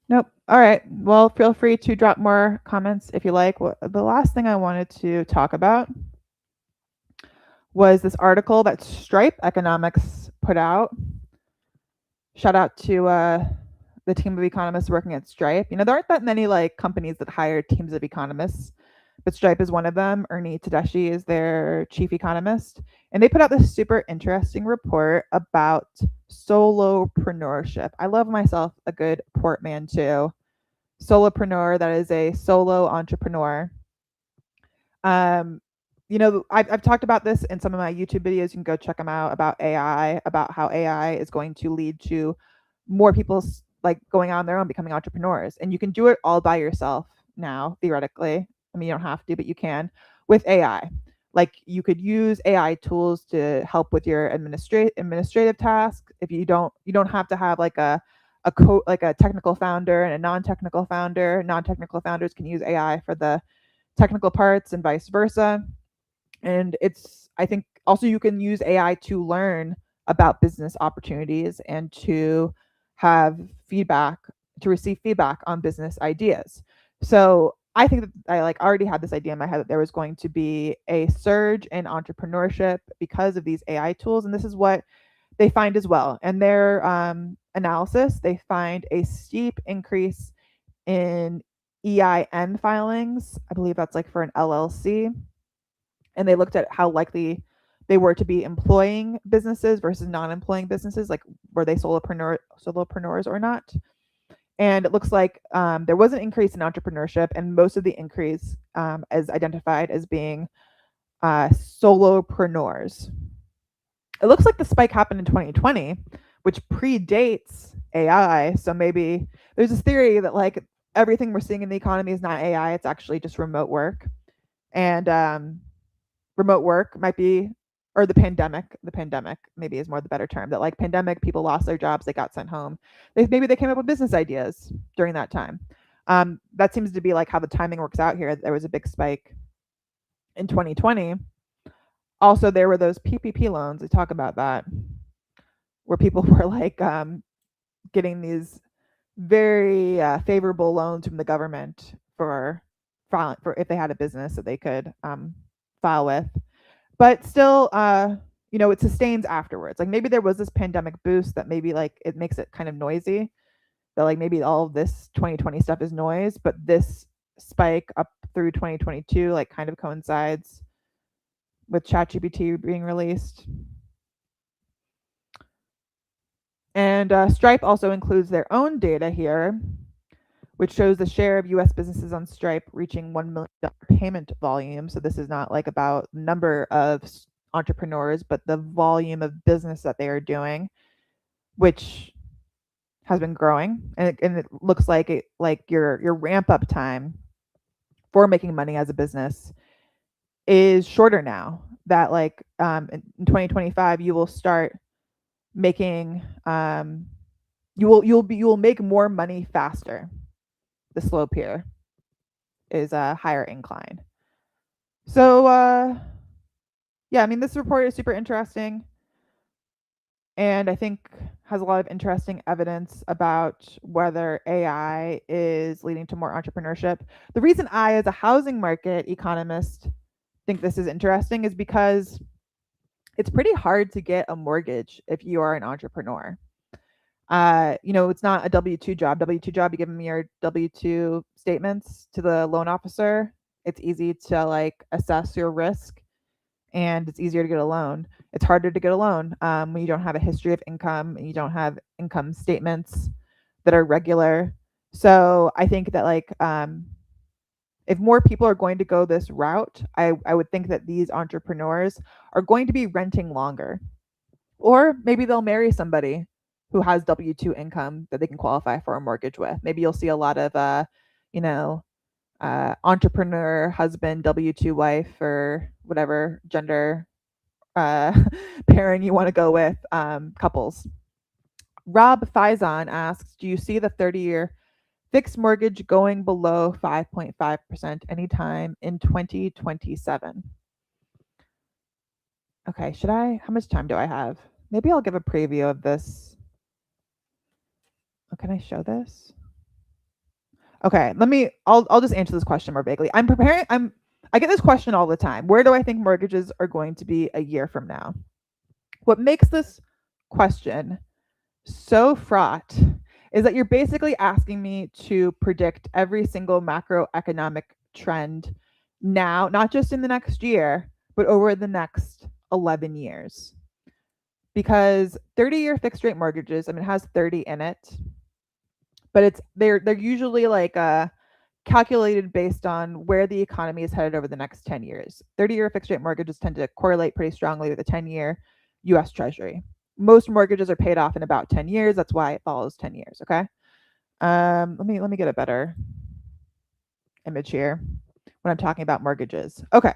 Nope. All right. Well, feel free to drop more comments if you like. The last thing I wanted to talk about was this article that Stripe Economics put out. Shout out to the team of economists working at Stripe. There aren't that many like companies that hire teams of economists, but Stripe is one of them. Ernie Tedeschi is their chief economist, and they put out this super interesting report about solopreneurship. I love myself a good portmanteau. Solopreneur, that is a solo entrepreneur. I've talked about this in some of my YouTube videos. You can go check them out about AI, about how AI is going to lead to more people like going on their own, becoming entrepreneurs. And you can do it all by yourself now, theoretically. I mean, you don't have to, but you can with AI. Like you could use AI tools to help with your administrative tasks. If you don't have to have like a technical founder and a non-technical founder. Non-technical founders can use AI for the technical parts and vice versa. And I think also you can use AI to learn about business opportunities and to have feedback, to receive feedback on business ideas. So I think that I already had this idea in my head that there was going to be a surge in entrepreneurship because of these AI tools. And this is what they find as well. And their analysis, they find a steep increase in EIN filings. I believe that's like for an LLC. And they looked at how likely they were to be employing businesses versus non-employing businesses, like were they solopreneurs or not. And it looks like there was an increase in entrepreneurship, and most of the increase is identified as being solopreneurs. It looks like the spike happened in 2020, which predates AI. So maybe there's this theory that like everything we're seeing in the economy is not AI, it's actually just remote work. And remote work might be, or the pandemic maybe is more the better term, that like pandemic, people lost their jobs, they got sent home. Maybe they came up with business ideas during that time. That seems to be like how the timing works out here. There was a big spike in 2020. Also, there were those PPP loans. We talk about that, where people were like getting these very favorable loans from the government for if they had a business that they could file with. But still, it sustains afterwards. Like maybe there was this pandemic boost that maybe like it makes it kind of noisy. That like maybe all of this 2020 stuff is noise, but this spike up through 2022 like kind of coincides with ChatGPT being released. And Stripe also includes their own data here, which shows the share of U.S. businesses on Stripe reaching $1 million payment volume. So this is not like about number of entrepreneurs, but the volume of business that they are doing, which has been growing, and it looks like your ramp up time for making money as a business is shorter now. That like in 2025 you will start making you will make more money faster. The slope here is a higher incline. So yeah, I mean this report is super interesting, and I think has a lot of interesting evidence about whether AI is leading to more entrepreneurship. The reason I, as a housing market economist, think this is interesting is because it's pretty hard to get a mortgage if you are an entrepreneur. It's not a W-2 job. W-2 job, you give them your W-2 statements to the loan officer. It's easy to like assess your risk, and it's easier to get a loan. It's harder to get a loan when you don't have a history of income and you don't have income statements that are regular. So I think that like if more people are going to go this route, I would think that these entrepreneurs are going to be renting longer. Or maybe they'll marry somebody who has W-2 income that they can qualify for a mortgage with. Maybe you'll see a lot of entrepreneur husband, W-2 wife, or whatever gender pairing you want to go with, couples. Rob Faison asks, do you see the 30-year fixed mortgage going below 5.5% anytime in 2027? Okay, how much time do I have? Maybe I'll give a preview of this. Oh, can I show this? Okay, I'll just answer this question more vaguely. I get this question all the time. Where do I think mortgages are going to be a year from now? What makes this question so fraught is that you're basically asking me to predict every single macroeconomic trend now, not just in the next year, but over the next 11 years. Because 30-year fixed rate mortgages, I mean, it has 30 in it, but they're usually like calculated based on where the economy is headed over the next 10 years. 30-year fixed rate mortgages tend to correlate pretty strongly with the 10-year US Treasury. Most mortgages are paid off in about 10 years. That's why it follows 10 years, okay? Let me get a better image here when I'm talking about mortgages. Okay.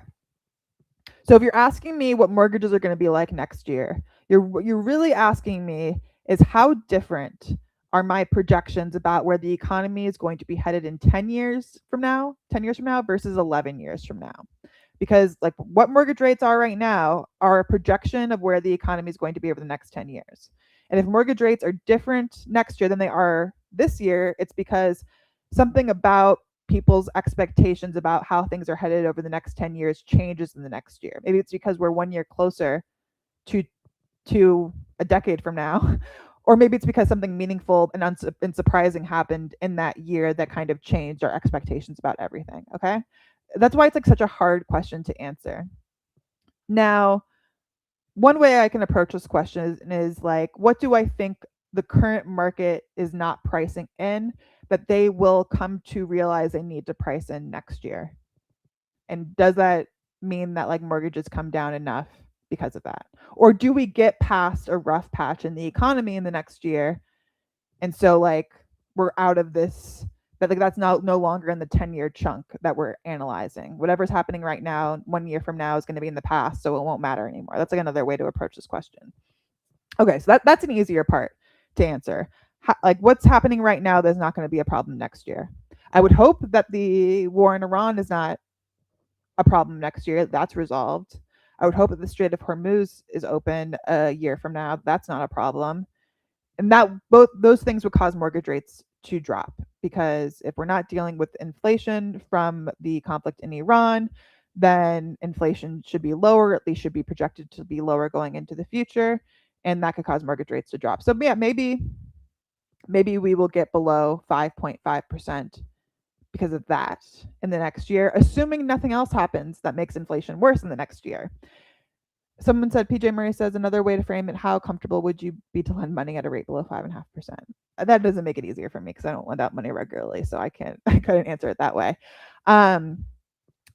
So if you're asking me what mortgages are going to be like next year, you're really asking me is how different are my projections about where the economy is going to be headed in 10 years from now versus 11 years from now. Because like what mortgage rates are right now are a projection of where the economy is going to be over the next 10 years. And if mortgage rates are different next year than they are this year, it's because something about people's expectations about how things are headed over the next 10 years changes in the next year. Maybe it's because we're 1 year closer to a decade from now, or maybe it's because something meaningful and surprising happened in that year that kind of changed our expectations about everything, okay? That's why it's like such a hard question to answer. Now, one way I can approach this question is like, what do I think the current market is not pricing in that they will come to realize they need to price in next year? And does that mean that like mortgages come down enough because of that? Or do we get past a rough patch in the economy in the next year? And so like we're out of this, that like that's no longer in the 10-year chunk that we're analyzing. Whatever's happening right now, 1 year from now is going to be in the past, so it won't matter anymore. That's like another way to approach this question. Okay, so that's an easier part to answer. Like what's happening right now that's not going to be a problem next year. I would hope that the war in Iran is not a problem next year. That's resolved. I would hope that the Strait of Hormuz is open a year from now. That's not a problem. And that both those things would cause mortgage rates to drop, because if we're not dealing with inflation from the conflict in Iran, then inflation should be lower, at least should be projected to be lower going into the future, and that could cause mortgage rates to drop. So yeah, maybe we will get below 5.5% because of that in the next year, assuming nothing else happens that makes inflation worse in the next year. Someone said, PJ Murray says, another way to frame it, how comfortable would you be to lend money at a rate below 5.5%? That doesn't make it easier for me because I don't lend out money regularly, so I couldn't answer it that way.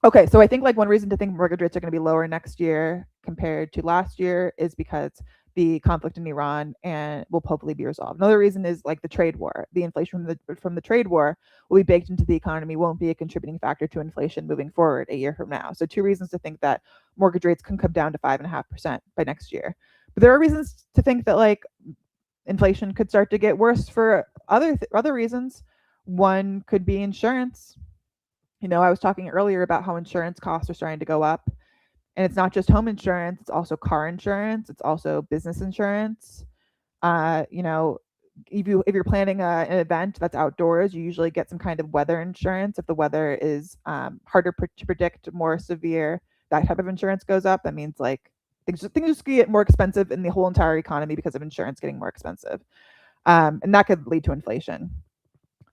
Okay, so I think like one reason to think mortgage rates are going to be lower next year compared to last year is because the conflict in Iran and will hopefully be resolved. Another reason is like the trade war. The inflation from the trade war will be baked into the economy, won't be a contributing factor to inflation moving forward a year from now. So two reasons to think that mortgage rates can come down to 5.5% by next year. But there are reasons to think that like inflation could start to get worse for other reasons. One could be insurance. You know, I was talking earlier about how insurance costs are starting to go up. And it's not just home insurance, it's also car insurance, it's also business insurance. You know, if you're planning an event that's outdoors, you usually get some kind of weather insurance. If the weather is harder to predict, more severe, that type of insurance goes up. That means like things just get more expensive in the whole entire economy because of insurance getting more expensive, and that could lead to inflation.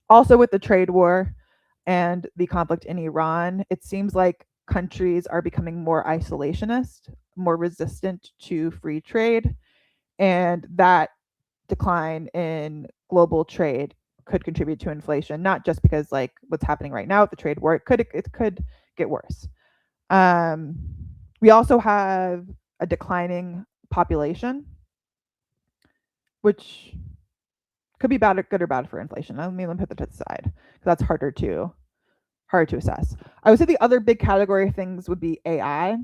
Also, with the trade war and the conflict in Iran, it seems like countries are becoming more isolationist, more resistant to free trade, and that decline in global trade could contribute to inflation, not just because like what's happening right now with the trade war, it could get worse. We also have a declining population, which could be good or bad for inflation. Let me put that to the side because that's hard to assess. I would say the other big category of things would be AI.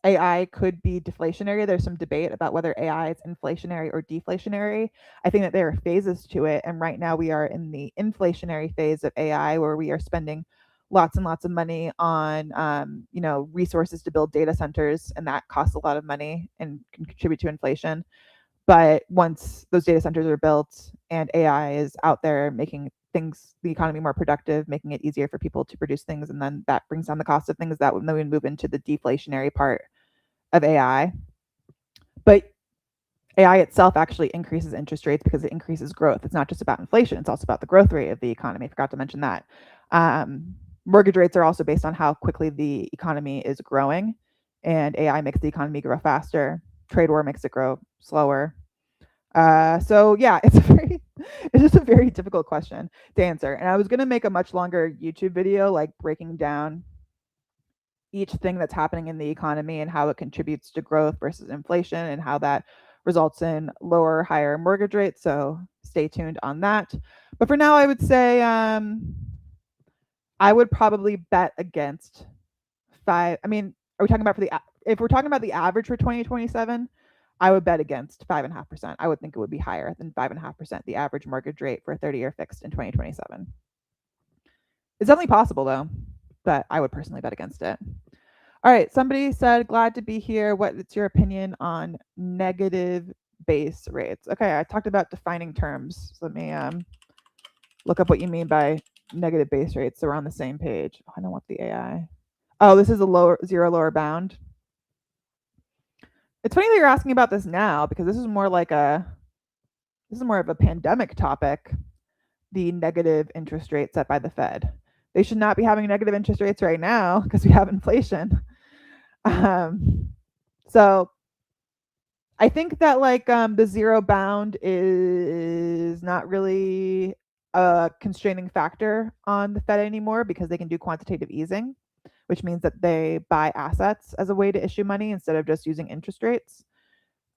AI could be deflationary. There's some debate about whether AI is inflationary or deflationary. I think that there are phases to it, and right now we are in the inflationary phase of AI, where we are spending lots and lots of money on resources to build data centers, and that costs a lot of money and can contribute to inflation. But once those data centers are built and AI is out there making the economy more productive, making it easier for people to produce things, and then that brings down the cost of things, that would then we move into the deflationary part of AI. But AI itself actually increases interest rates because it increases growth. It's not just about inflation, it's also about the growth rate of the economy. I forgot to mention that. Mortgage rates are also based on how quickly the economy is growing, and AI makes the economy grow faster. Trade war makes it grow slower. So yeah, it's just a very difficult question to answer. And I was gonna make a much longer YouTube video, like breaking down each thing that's happening in the economy and how it contributes to growth versus inflation and how that results in lower, higher mortgage rates. So stay tuned on that. But for now, I would say I would probably bet against five. I mean, are we talking about if we're talking about the average for 2027? I would bet against 5.5%. I would think it would be higher than 5.5%, the average mortgage rate for a 30-year fixed in 2027. It's definitely possible though, but I would personally bet against it. All right, somebody said, glad to be here. What's your opinion on negative base rates? Okay, I talked about defining terms. So let me look up what you mean by negative base rates so we're on the same page. Oh, I don't want the AI. Oh, this is a zero lower bound. It's funny that you're asking about this now because this is more of a pandemic topic, the negative interest rate set by the Fed. They should not be having negative interest rates right now because we have inflation. So I think that like the zero bound is not really a constraining factor on the Fed anymore because they can do quantitative easing, which means that they buy assets as a way to issue money instead of just using interest rates.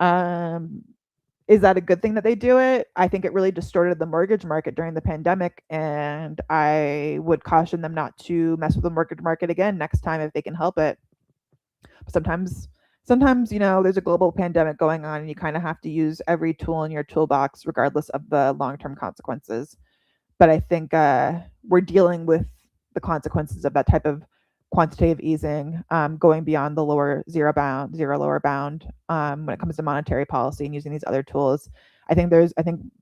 Is that a good thing that they do it? I think it really distorted the mortgage market during the pandemic, and I would caution them not to mess with the mortgage market again next time if they can help it. Sometimes there's a global pandemic going on and you kind of have to use every tool in your toolbox regardless of the long-term consequences. but I think we're dealing with the consequences of that type of quantitative easing, going beyond the zero lower bound, when it comes to monetary policy and using these other tools. I think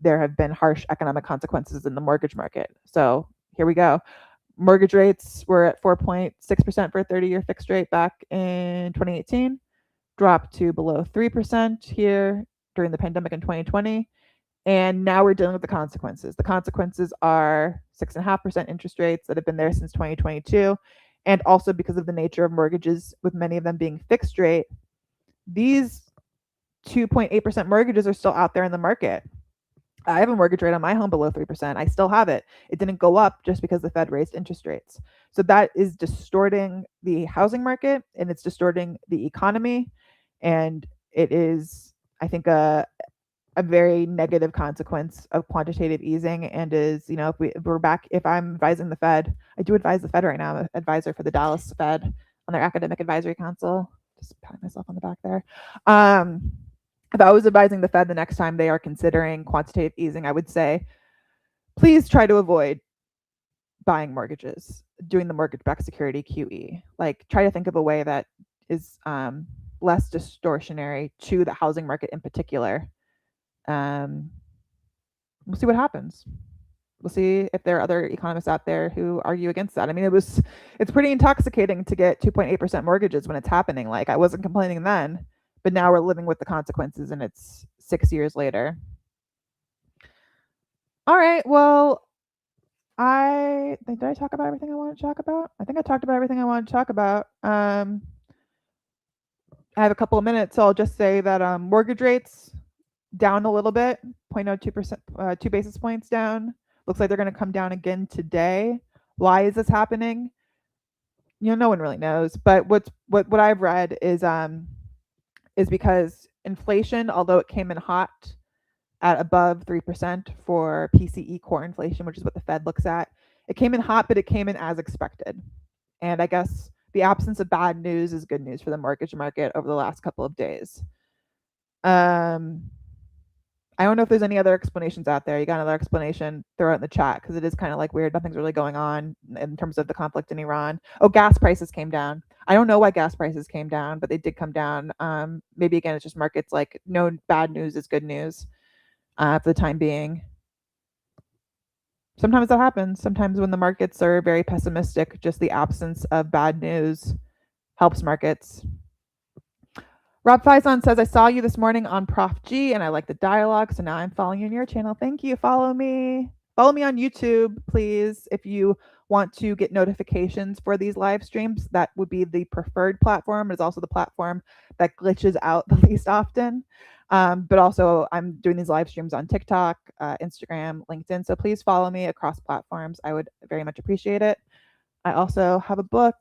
there have been harsh economic consequences in the mortgage market. So here we go. Mortgage rates were at 4.6% for a 30-year fixed rate back in 2018, dropped to below 3% here during the pandemic in 2020. And now we're dealing with the consequences. The consequences are 6.5% interest rates that have been there since 2022. And also because of the nature of mortgages, with many of them being fixed rate, these 2.8% mortgages are still out there in the market. I have a mortgage rate on my home below 3%. I still have it. It didn't go up just because the Fed raised interest rates. So that is distorting the housing market, and it's distorting the economy. And it is, I think, a very negative consequence of quantitative easing, and is, if I'm advising the Fed, I do advise the Fed right now. I'm an advisor for the Dallas Fed on their academic advisory council. Just patting myself on the back there. If I was advising the Fed the next time they are considering quantitative easing, I would say, please try to avoid buying mortgages, doing the mortgage-backed security QE. Like, try to think of a way that is less distortionary to the housing market in particular. We'll see what happens. We'll see if there are other economists out there who argue against that. I mean, it's pretty intoxicating to get 2.8% mortgages when it's happening. Like, I wasn't complaining then, but now we're living with the consequences, and it's 6 years later. All right, well, did I talk about everything I want to talk about? I think I talked about everything I want to talk about. I have a couple of minutes, so I'll just say that mortgage rates down a little bit, 0.02%, 2 basis points down. Looks like they're going to come down again today. Why is this happening? No one really knows. But what I've read is because inflation, although it came in hot at above 3% for PCE core inflation, which is what the Fed looks at, it came in hot, but it came in as expected. And I guess the absence of bad news is good news for the mortgage market over the last couple of days. I don't know if there's any other explanations out there. You got another explanation, throw it in the chat, because it is kind of like weird. Nothing's really going on in terms of the conflict in Iran. Oh, gas prices came down. I don't know why gas prices came down, but they did come down. Maybe again, it's just markets like no bad news is good news for the time being. Sometimes that happens. Sometimes when the markets are very pessimistic, just the absence of bad news helps markets. Rob Faison says, I saw you this morning on Prof G and I like the dialogue, so now I'm following you on your channel. Thank you. Follow me. Follow me on YouTube, please. If you want to get notifications for these live streams, that would be the preferred platform. It's also the platform that glitches out the least often. But also, I'm doing these live streams on TikTok, Instagram, LinkedIn. So please follow me across platforms. I would very much appreciate it. I also have a book,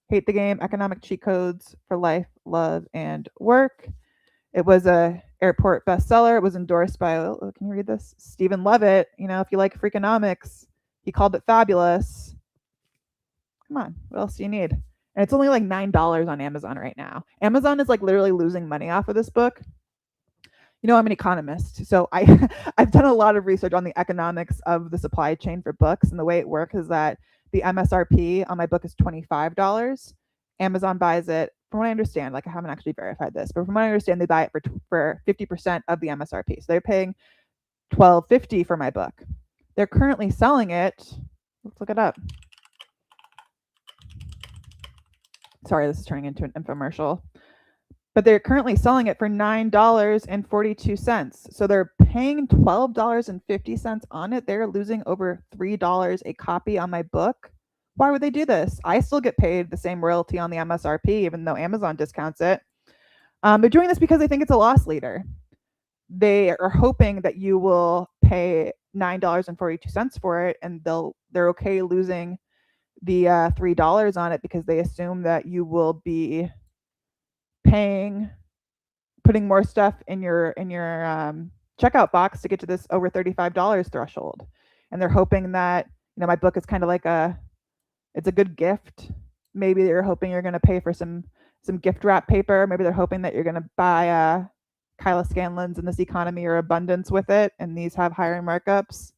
Hate the Game, Economic Cheat Codes for Life, Love, and Work. It was a airport bestseller. It was endorsed by, can you read this? Stephen Levitt. If you like Freakonomics, he called it fabulous. Come on, what else do you need? And it's only like $9 on Amazon right now. Amazon is like literally losing money off of this book. I'm an economist, so I've done a lot of research on the economics of the supply chain for books, and the way it works is that the MSRP on my book is $25. Amazon buys it, from what I understand, like I haven't actually verified this, but from what I understand, they buy it for 50% of the MSRP. So they're paying $12.50 for my book. They're currently selling it. Let's look it up. Sorry, this is turning into an infomercial. But they're currently selling it for $9.42. So they're paying $12.50 on it. They're losing over $3 a copy on my book. Why would they do this? I still get paid the same royalty on the MSRP, even though Amazon discounts it. They're doing this because they think it's a loss leader. They are hoping that you will pay $9.42 for it, and they're okay losing the $3 on it because they assume that you will be putting more stuff in your checkout box to get to this over $35 threshold. And they're hoping that, my book is kind of like it's a good gift. Maybe they're hoping you're going to pay for some gift wrap paper. Maybe they're hoping that you're going to buy Kyla Scanlon's In This Economy or Abundance with it, and these have higher markups.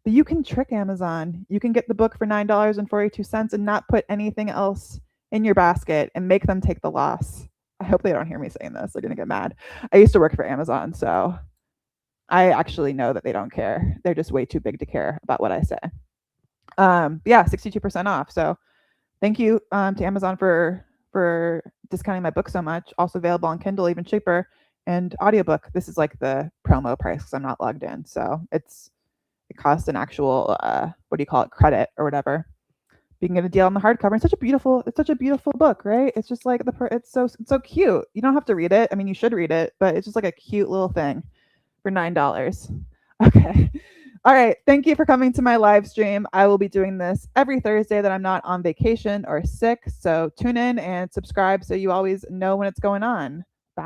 But you can trick Amazon. You can get the book for $9.42 and not put anything else in your basket and make them take the loss. I hope they don't hear me saying this. They're going to get mad. I used to work for Amazon, so I actually know that they don't care. They're just way too big to care about what I say. Yeah, 62% off. So thank you to Amazon for discounting my book so much. Also available on Kindle, even cheaper, and audiobook. This is like the promo price because I'm not logged in. So it costs an actual what do you call it, credit or whatever. You can get a deal on the hardcover. It's such a beautiful book, right? It's just like it's so cute. You don't have to read it. I mean, you should read it, but it's just like a cute little thing for $9. Okay. All right. Thank you for coming to my live stream. I will be doing this every Thursday that I'm not on vacation or sick. So tune in and subscribe so you always know when it's going on.